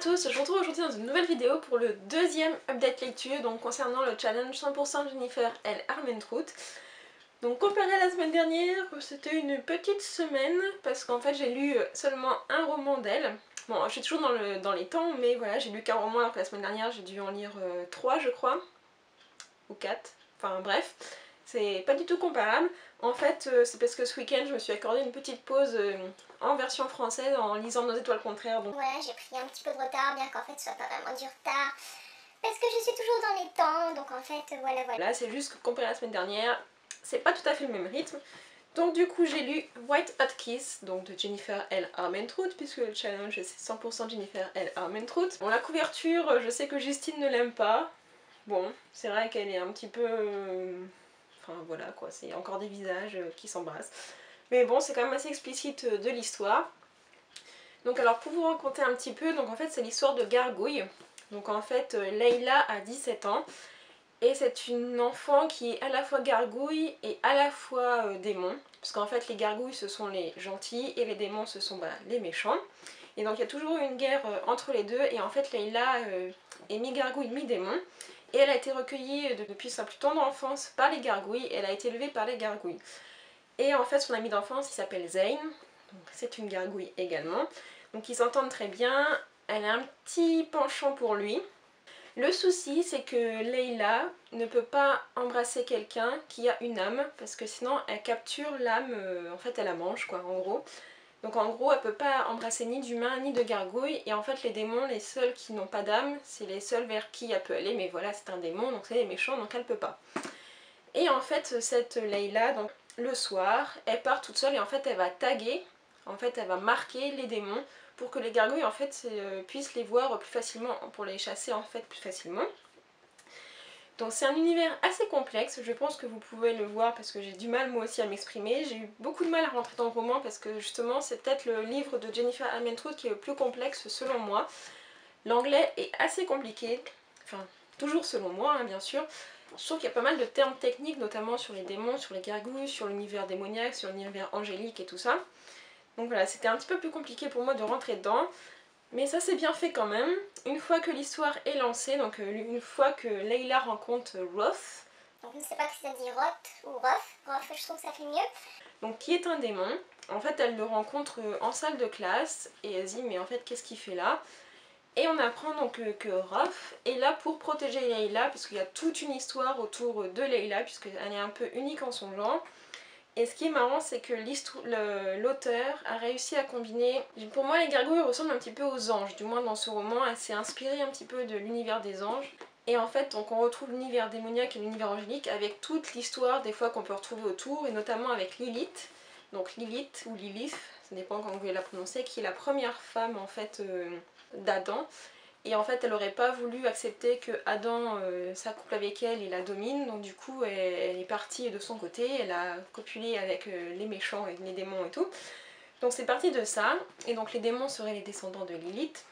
tous, je vous retrouve aujourd'hui dans une nouvelle vidéo pour le deuxième update lecture, donc concernant le challenge 100% Jennifer L. Armentrout. Donc comparé à la semaine dernière, c'était une petite semaine parce qu'en fait j'ai lu seulement un roman d'elle. Bon, je suis toujours dans les temps, mais voilà, j'ai lu qu'un roman alors que la semaine dernière j'ai dû en lire 3 je crois, ou 4, enfin bref. C'est pas du tout comparable. En fait, c'est parce que ce week-end, je me suis accordé une petite pause en version française en lisant Nos étoiles contraires. Donc... Ouais, j'ai pris un petit peu de retard, bien qu'en fait ce soit pas vraiment du retard. Parce que je suis toujours dans les temps, donc en fait, voilà. Là, c'est juste que comparé à la semaine dernière, c'est pas tout à fait le même rythme. Donc du coup, j'ai lu White Hot Kiss, donc de Jennifer L. Armentrout, puisque le challenge c'est 100% Jennifer L. Armentrout. Bon, la couverture, je sais que Justine ne l'aime pas. Bon, c'est vrai qu'elle est un petit peu... Enfin voilà quoi, c'est encore des visages qui s'embrassent. Mais bon, c'est quand même assez explicite de l'histoire. Donc alors pour vous raconter un petit peu, donc en fait c'est l'histoire de Gargouille. Donc en fait Leila a 17 ans et c'est une enfant qui est à la fois gargouille et à la fois démon. Parce qu'en fait les gargouilles ce sont les gentils et les démons ce sont les méchants. Et donc il y a toujours eu une guerre entre les deux et en fait Leila est mi-gargouille, mi-démon. Et elle a été recueillie depuis sa plus tendre enfance par les gargouilles et elle a été élevée par les gargouilles. Et en fait son ami d'enfance il s'appelle Zane, c'est une gargouille également. Donc ils s'entendent très bien, elle a un petit penchant pour lui. Le souci c'est que Leila ne peut pas embrasser quelqu'un qui a une âme parce que sinon elle capture l'âme, en fait elle la mange quoi en gros. Donc en gros elle peut pas embrasser ni d'humain ni de gargouille et en fait les démons, les seuls qui n'ont pas d'âme, c'est les seuls vers qui elle peut aller mais voilà c'est un démon donc c'est les méchants donc elle peut pas. Et en fait cette Leila, donc le soir, elle part toute seule et en fait elle va taguer, en fait elle va marquer les démons pour que les gargouilles en fait puissent les voir plus facilement, pour les chasser en fait plus facilement. Donc c'est un univers assez complexe, je pense que vous pouvez le voir parce que j'ai du mal moi aussi à m'exprimer. J'ai eu beaucoup de mal à rentrer dans le roman parce que justement c'est peut-être le livre de Jennifer Armentrout qui est le plus complexe selon moi. L'anglais est assez compliqué, enfin toujours selon moi bien sûr. Je trouve qu'il y a pas mal de termes techniques notamment sur les démons, sur les gargouilles, sur l'univers démoniaque, sur l'univers angélique et tout ça. Donc voilà, c'était un petit peu plus compliqué pour moi de rentrer dedans. Mais ça c'est bien fait quand même. Une fois que l'histoire est lancée, donc une fois que Leila rencontre Roth. Donc je ne sais pas si ça dit Roth ou Roth. Roth, je trouve que ça fait mieux. Donc qui est un démon. En fait elle le rencontre en salle de classe et elle se dit mais en fait qu'est-ce qu'il fait là? Et on apprend donc que Roth est là pour protéger Leila puisqu'il y a toute une histoire autour de Leila puisqu'elle est un peu unique en son genre. Et ce qui est marrant c'est que l'auteur a réussi à combiner... Pour moi les gargouilles ressemblent un petit peu aux anges, du moins dans ce roman, elle s'est inspirée un petit peu de l'univers des anges. Et en fait donc on retrouve l'univers démoniaque et l'univers angélique avec toute l'histoire des fois qu'on peut retrouver autour, et notamment avec Lilith. Donc Lilith ou Lilith, ça dépend comment vous voulez la prononcer, qui est la première femme en fait d'Adam. Et en fait elle n'aurait pas voulu accepter que Adam s'accouple avec elle et la domine, donc du coup elle est partie de son côté, elle a copulé avec les méchants et les démons et tout. Donc c'est parti de ça, et donc les démons seraient les descendants de Lilith.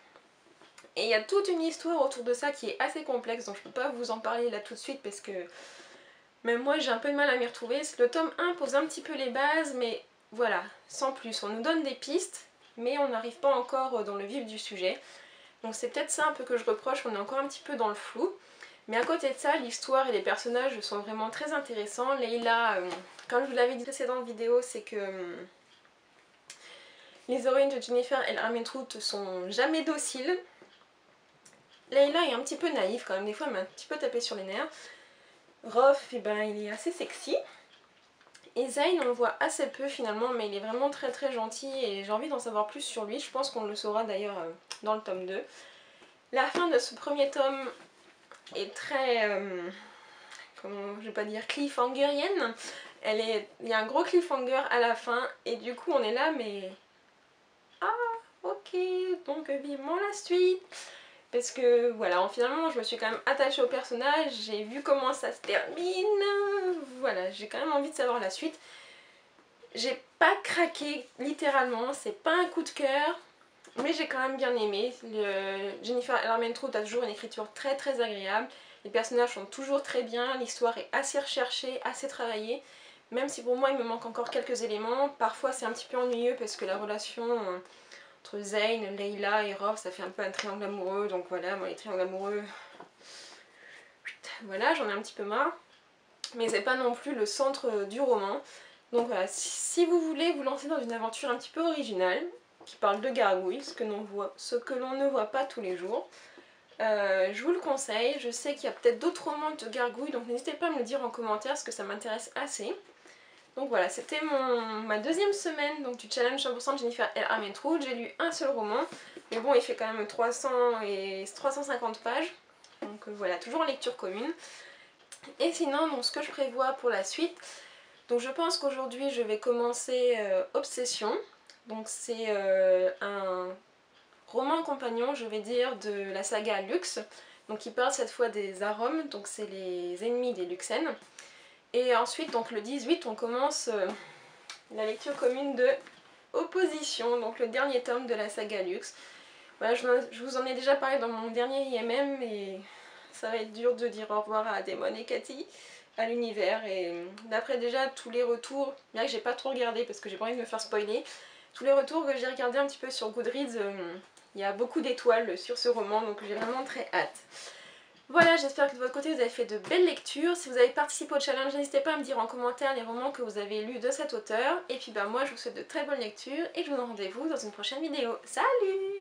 Et il y a toute une histoire autour de ça qui est assez complexe, donc je peux pas vous en parler là tout de suite parce que même moi j'ai un peu de mal à m'y retrouver. Le tome 1 pose un petit peu les bases, mais voilà, sans plus. On nous donne des pistes, mais on n'arrive pas encore dans le vif du sujet. Donc c'est peut-être ça un peu que je reproche, on est encore un petit peu dans le flou. Mais à côté de ça, l'histoire et les personnages sont vraiment très intéressants. Leila, comme je vous l'avais dit dans la précédente vidéo, c'est que les héroïnes de Jennifer L. Armentrout sont jamais dociles. Leila est un petit peu naïve quand même, des fois elle m'a un petit peu tapé sur les nerfs. Roth, eh ben, il est assez sexy. Et Zane, on le voit assez peu finalement, mais il est vraiment très très gentil et j'ai envie d'en savoir plus sur lui. Je pense qu'on le saura d'ailleurs dans le tome 2. La fin de ce premier tome est très, comment je vais pas dire, cliffhangerienne. Il y a un gros cliffhanger à la fin et du coup on est là mais... Ah ok, donc vivement la suite. Parce que voilà, finalement je me suis quand même attachée au personnage, j'ai vu comment ça se termine, voilà, j'ai quand même envie de savoir la suite. J'ai pas craqué littéralement, c'est pas un coup de cœur, mais j'ai quand même bien aimé. Jennifer L. Armentrout a toujours une écriture très très agréable, les personnages sont toujours très bien, l'histoire est assez recherchée, assez travaillée, même si pour moi il me manque encore quelques éléments. Parfois c'est un petit peu ennuyeux parce que la relation entre Zayn, Layla et Rob, ça fait un peu un triangle amoureux, donc voilà, moi les triangles amoureux, voilà, j'en ai un petit peu marre. Mais c'est pas non plus le centre du roman. Donc voilà, si vous voulez vous lancer dans une aventure un petit peu originale, qui parle de gargouilles, ce que l'on ne voit pas tous les jours, je vous le conseille. Je sais qu'il y a peut-être d'autres romans de gargouilles, donc n'hésitez pas à me le dire en commentaire, parce que ça m'intéresse assez. Donc voilà, c'était ma deuxième semaine donc, du challenge 100% de Jennifer L. Armentrout. J'ai lu un seul roman, mais bon, il fait quand même 300 et 350 pages. Donc voilà, toujours en lecture commune. Et sinon, donc, ce que je prévois pour la suite, donc je pense qu'aujourd'hui je vais commencer Obsession. Donc c'est un roman compagnon, je vais dire, de la saga Luxe. Donc qui parle cette fois des arômes, donc c'est les ennemis des Luxènes. Et ensuite, donc le 18, on commence la lecture commune de Opposition, donc le dernier tome de la saga Luxe. Voilà, je vous en ai déjà parlé dans mon dernier IMM et ça va être dur de dire au revoir à Damon et Cathy, à l'univers. Et d'après déjà tous les retours, bien que j'ai pas trop regardé parce que j'ai pas envie de me faire spoiler, tous les retours que j'ai regardé un petit peu sur Goodreads, il y a beaucoup d'étoiles sur ce roman, donc j'ai vraiment très hâte. Voilà, j'espère que de votre côté vous avez fait de belles lectures. Si vous avez participé au challenge, n'hésitez pas à me dire en commentaire les romans que vous avez lus de cet auteur. Et puis moi je vous souhaite de très bonnes lectures et je vous donne rendez-vous dans une prochaine vidéo. Salut!